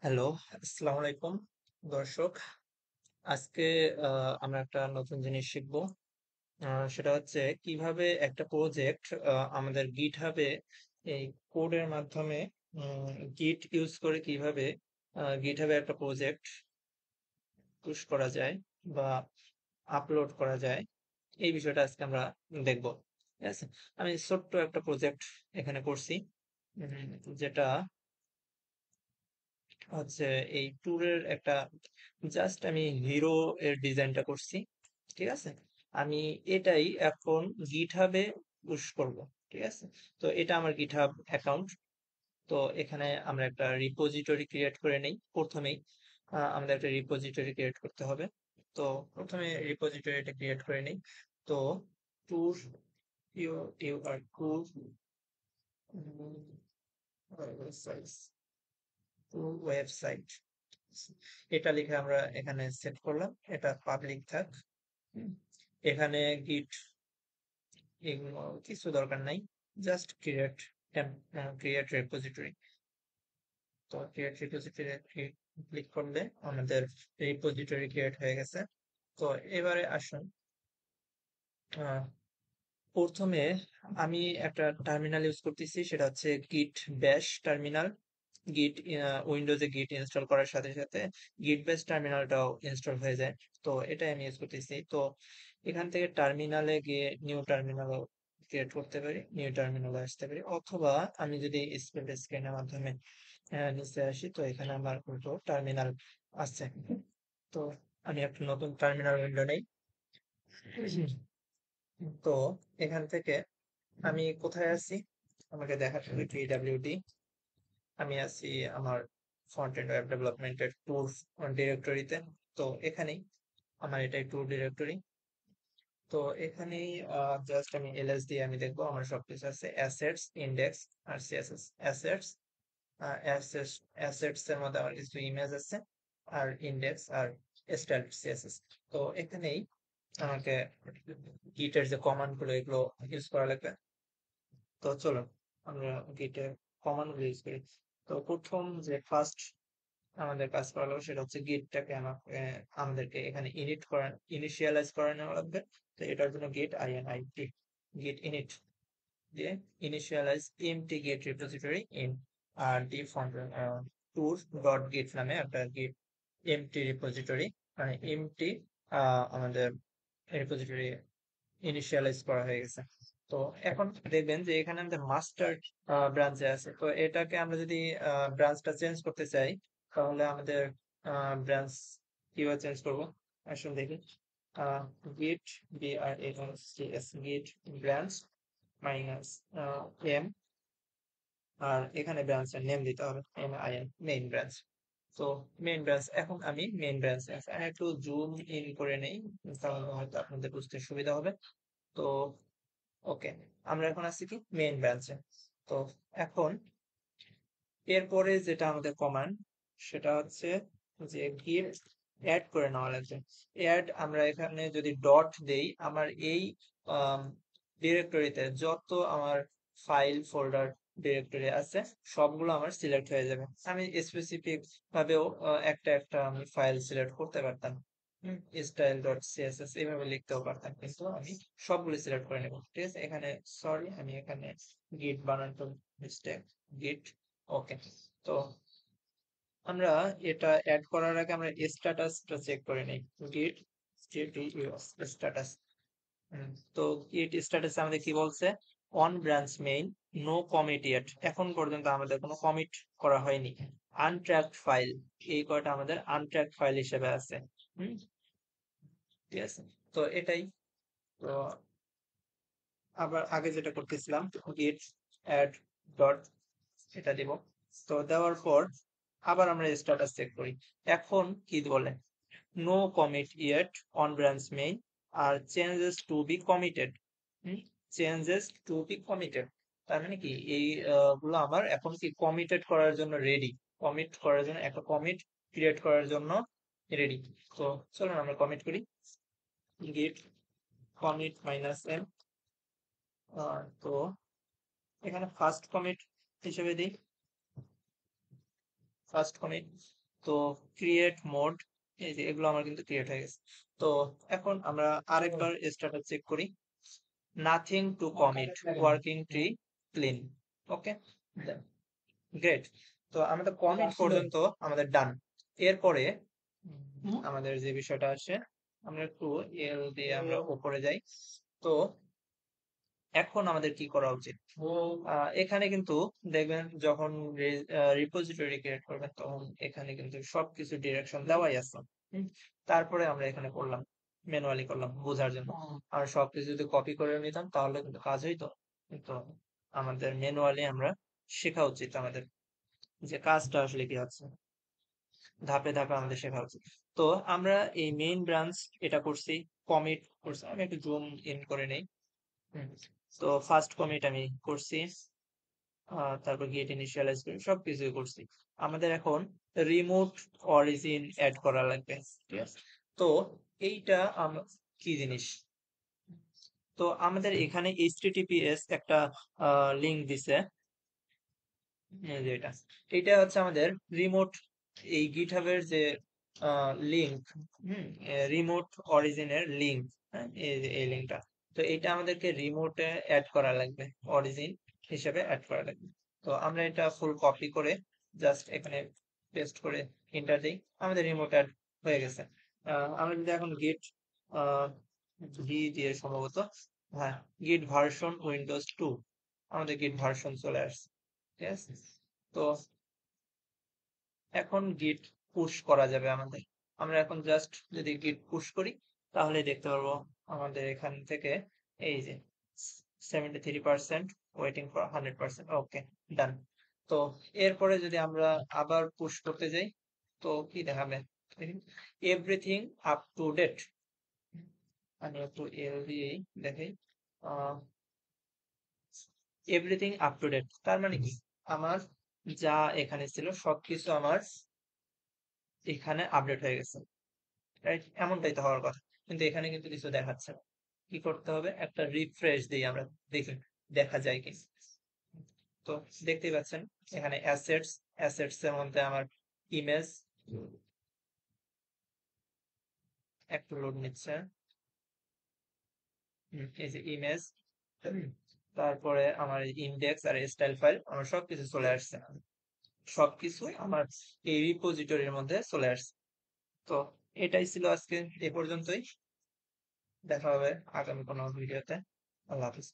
Hello, আসসালামু আলাইকুম দর্শক। আজকে আমরা একটা নতুন জিনিস শিখব। সেটা হচ্ছে কিভাবে একটা প্রজেক্ট আমাদের গিটহাবে এই কোডের মাধ্যমে গিট ইউজ করে কিভাবে গিটহাবে একটা প্রজেক্ট পুশ করা যায় বা আপলোড করা যায়, এই বিষয়টা আজকে আমরা দেখব। ঠিক আছে, আমি ছোট্ট একটা প্রজেক্ট এখানে করছি, যেটা হচ্ছে এই ট্যুরের একটা, জাস্ট আমি হিরো এর ডিজাইনটা করছি। ঠিক আছে, আমি এটাই এখন গিটহাবে পুশ করব। ঠিক আছে, তো এটা আমার গিটহাব অ্যাকাউন্ট। তো এখানে আমরা একটা রিপোজিটরি ক্রিয়েট করে নেই প্রথমেই। আমাদের একটা রিপোজিটরি ক্রিয়েট করতে হবে। তো প্রথমে রিপোজিটরিটা ক্রিয়েট করে নেই। তো tour, you you are tour website, এটা লিখে আমরা এখানে সেট করলাম, এটা পাবলিক থাক। হুম, এখানে গিট এগুলো কিছু দরকার নাই, জাস্ট ক্রিয়েট রেপোজিটরি। তো ক্রিয়েট রেপোজিটরি ক্লিক করলে আমাদের রেপোজিটরি ক্রিয়েট হয়ে গেছে। তো এবারে আসুন, আহ, প্রথমে আমি একটা টার্মিনাল ইউজ করতেছি, সেটা হচ্ছে গিট ব্যাশ টার্মিনাল। গিট উইন্ডোজে গিট ইনস্টল করার সাথে সাথে গিট বেস টার্মিনালটাও ইনস্টল হয়ে যায়। তো এটাই আমি ইউজ করতেছি। তো এখান থেকে টার্মিনালে গিয়ে নিউ টার্মিনালও ক্রিয়েট করতে পারি, নিউ টার্মিনালে আসতে পারি, অথবা আমি যদি স্প্লিট স্ক্রিনের মাধ্যমে নিচে আসি, তো এখানে আমার কিন্তু টার্মিনাল আছে। তো আমি একটা নতুন টার্মিনাল উইন্ডো নেই। তো এখান থেকে আমি কোথায় আছি আমাকে দেখাতে হবে, পিডব্লিউডি। আমি আছি আমার ফ্রন্ট এন্ড ওয়েব ডেভেলপমেন্টের ট্যুর ডিরেক্টরিতে। তো এখানেই আমার এটাই ট্যুর ডিরেক্টরি। তো এখানেই জাস্ট আমি এলএস দিয়ে আমি দেখবো আমার সবকিছু আছে, অ্যাসেটস, ইন্ডেক্স আর সিএসএস। অ্যাসেটস, অ্যাসেটস অ্যাসেটস এর মধ্যে আমার কিছু ইমেজ আছে, আর ইন্ডেক্স আর স্টাইল সিএসএস। তো এখানেই আমাকে গিটের যে কমান্ড গুলো এগুলো ইউজ করা লাগবে। তো চলুন আমরা গিটের কমান্ড গুলো ইউজ করি। তো প্রথম যে ফার্স্ট আমাদের কাজ করা লাগবে সেটা হচ্ছে গিটটাকে আমাদেরকে এখানে ইনিশিয়ালাইজ করানো লাগবে। তো এটার জন্য গিট আইএনআইটি, গিট ইনিট দিয়ে initialise empty git repository in R D font tour dot git নামে একটা গিট এমটি রিপোজিটরি, মানে এমটি আমাদের রিপোজিটরি ইনিশিয়ালাইজ করা হয়ে গেছে। তো এখন দেখবেন যে এখানে আমাদের মাস্টার ব্রাঞ্চে আছে। তো এটাকে আমরা যদি ব্রাঞ্চটা চেঞ্জ করতে চাই, তাহলে আমাদের ব্রাঞ্চ কিভাবে চেঞ্জ করব, আসুন দেখি। গিট BRANCH গিট ব্রাঞ্চ মাইনাস এম, আর এখানে ব্রাঞ্চের নেম দিতে হবে MIN, মেইন ব্রাঞ্চ। তো মেইন ব্রাঞ্চ, এখন আমি মেইন ব্রাঞ্চে আছি। আমি একটু জুম ইন করে নেই, তাহলে হয়তো আপনাদের বুঝতে সুবিধা হবে। তো ওকে, আমরা এখন আছি কি মেইন ব্রাঞ্চে। তো এখন এরপরে যেটা আমাদের কমান্ড, সেটা হচ্ছে যে গিট অ্যাড করে নেওয়া লাগবে। অ্যাড, আমরা এখানে যদি ডট দেই, আমার এই ডিরেক্টরিতে যত আমার ফাইল ফোল্ডার ডিরেক্টরি আছে সবগুলো আমার সিলেক্ট হয়ে যাবে। আমি স্পেসিফিক ভাবেও একটা একটা আমি ফাইল সিলেক্ট করতে পারতাম, স্টাইল ডট সিএসএস এইভাবে লিখতেও পারতাম, কিন্তু আমি সবগুলো সিলেক্ট করে নেব। ঠিক আছে, এখানে সরি আমি এখানে গিট বানানটা মিস্টেক, গিট। ওকে, তো আমরা এটা অ্যাড করার আগে আমরা স্ট্যাটাসটা চেক করে নিই। গিট স্ট্যাটাস। তো গিট স্ট্যাটাস আমাদের কি বলছে, on branch main, no commit yet, এখন পর্যন্ত আমাদের কোনো কমিট করা হয়নি। আনট্র্যাকড ফাইল, এই কয়টা আমাদের আনট্র্যাকড ফাইল হিসেবে আছে। হুম, ঠিক আছে, তো এটাই। তো আবার আগে যেটা করতেছিলাম, গিট অ্যাড ডট, এটা দিব। তো দেওয়ার পর আবার আমরা স্ট্যাটাস চেক করি। এখন কি বলে, no commit yet on branch main আর changes to be committed. Changes to be committed, তার মানে কি এই গুলো আমার এখন কি কমিটেড করার জন্য রেডি, কমিট করার জন্য একটা কমিট ক্রিয়েট করার জন্য রেডি। তো চলুন আমরা কমিট করি, গিট কমিট মাইনাস এম। তো এখানে ফার্স্ট কমিট হিসেবে দিই, ফার্স্ট কমিট। তো ক্রিয়েট মোড, এই যে এগুলো আমার কিন্তু ক্রিয়েট হয়ে গেছে। তো এখন আমরা আরেকবার স্ট্যাটাস চেক করি। Nothing to commit, working tree clean. Okay, great. তো আমাদের কমিট পর্যন্ত আমাদের ডান। এরপরে আমাদের যে বিষয়টা আসে, আমরা একটু এল দিয়ে আমরা উপরে যাই। তো এখন আমাদের কি করা উচিত? এখানে কিন্তু দেখবেন যখন রিপোজিটরি ক্রিয়েট করবেন তখন এখানে কিন্তু সবকিছু ডিরেকশন দেওয়াই আছে। তারপরে আমরা এখানে করলাম, ম্যানুয়ালি করলাম বোঝার জন্য। আর সবকিছু যদি কপি করে নিতাম তাহলে কিন্তু কাজ হইতো, কিন্তু আমাদের ম্যানুয়ালি আমরা শেখা উচিত, আমাদের যে কাজটা আসলে কি হচ্ছে ধাপে ধাপে আমাদের শেখা উচিত। তো আমরা এই মেইন ব্রাঞ্চ এটা করছি, কমিট করছি। আমি একটু জুম ইন করে নেই। তো ফার্স্ট কমিট আমি করছি, তারপর গেট ইনিশিয়ালাইজ করি, সবকিছু করছি। আমাদের এখন রিমোট অরিজিন অ্যাড করা লাগবে, ঠিক আছে? তো এইটা কি জিনিস? তো আমাদের এখানে HTTPS একটা লিংক দিছে, এই যে এটা হচ্ছে আমাদের রিমোট, এই গিটহাবের যে লিংক, রিমোট অরিজিনের লিংক। হ্যাঁ, এই যে এই লিংকটা। তো এটা আমাদেরকে রিমোটে অ্যাড করা লাগবে, অরিজিন হিসেবে অ্যাড করা লাগবে। তো আমরা এটা ফুল কপি করে জাস্ট এখানে পেস্ট করে এন্টার দিই, আমাদের রিমোট অ্যাড হয়ে গেছে। আমরা যদি এখন গিট ভি দিয়ে সম্ভবত, হ্যাঁ, গিট ভার্সন উইন্ডোজ 2, আমাদের গিট ভার্সন চলে আসছে, ঠিক আছে? তো এখন গিট পুশ করা যাবে আমাদের। আমরা এখন জাস্ট যদি গিট পুশ করি তাহলে দেখতে পারবো আমাদের এখান থেকে, এই যে 73% ওয়েটিং ফর 100%। ওকে, ডান। তো এরপরে যদি আমরা আবার পুশ করতে যাই তো কি দেখাবে? Everything up to date. আমি একটু এল দিয়েই দেখাই। এভরিথিং আপ টু ডেট তার মানে কি? আমার যা এখানে ছিল সবকিছু আমার এখানে আপডেট হয়ে গেছে, রাইট? এমনটাই তো হওয়ার কথা, কিন্তু এখানে কিন্তু কিছু দেখাচ্ছে না। কি করতে হবে? একটা রিফ্রেশ দিই আমরা, দেখি দেখা যায় কি। তো দেখতেই পাচ্ছেন এখানে অ্যাসেটস, অ্যাসেটস এর মধ্যে আমার ইমেজ, একটু লোড নিচ্ছে। এই যে ইমেজ, তারপরে আমার ইন্ডেক্স আর স্টাইল ফাইল, আমার সবকিছু চলে আসছে। সবকিছু আমার এই রিপোজিটরির মধ্যে চলে আসছে। তো এটাই ছিল আজকে এ পর্যন্তই। দেখা হবে আগামী কোনো ভিডিওতে। আল্লাহ হাফিজ।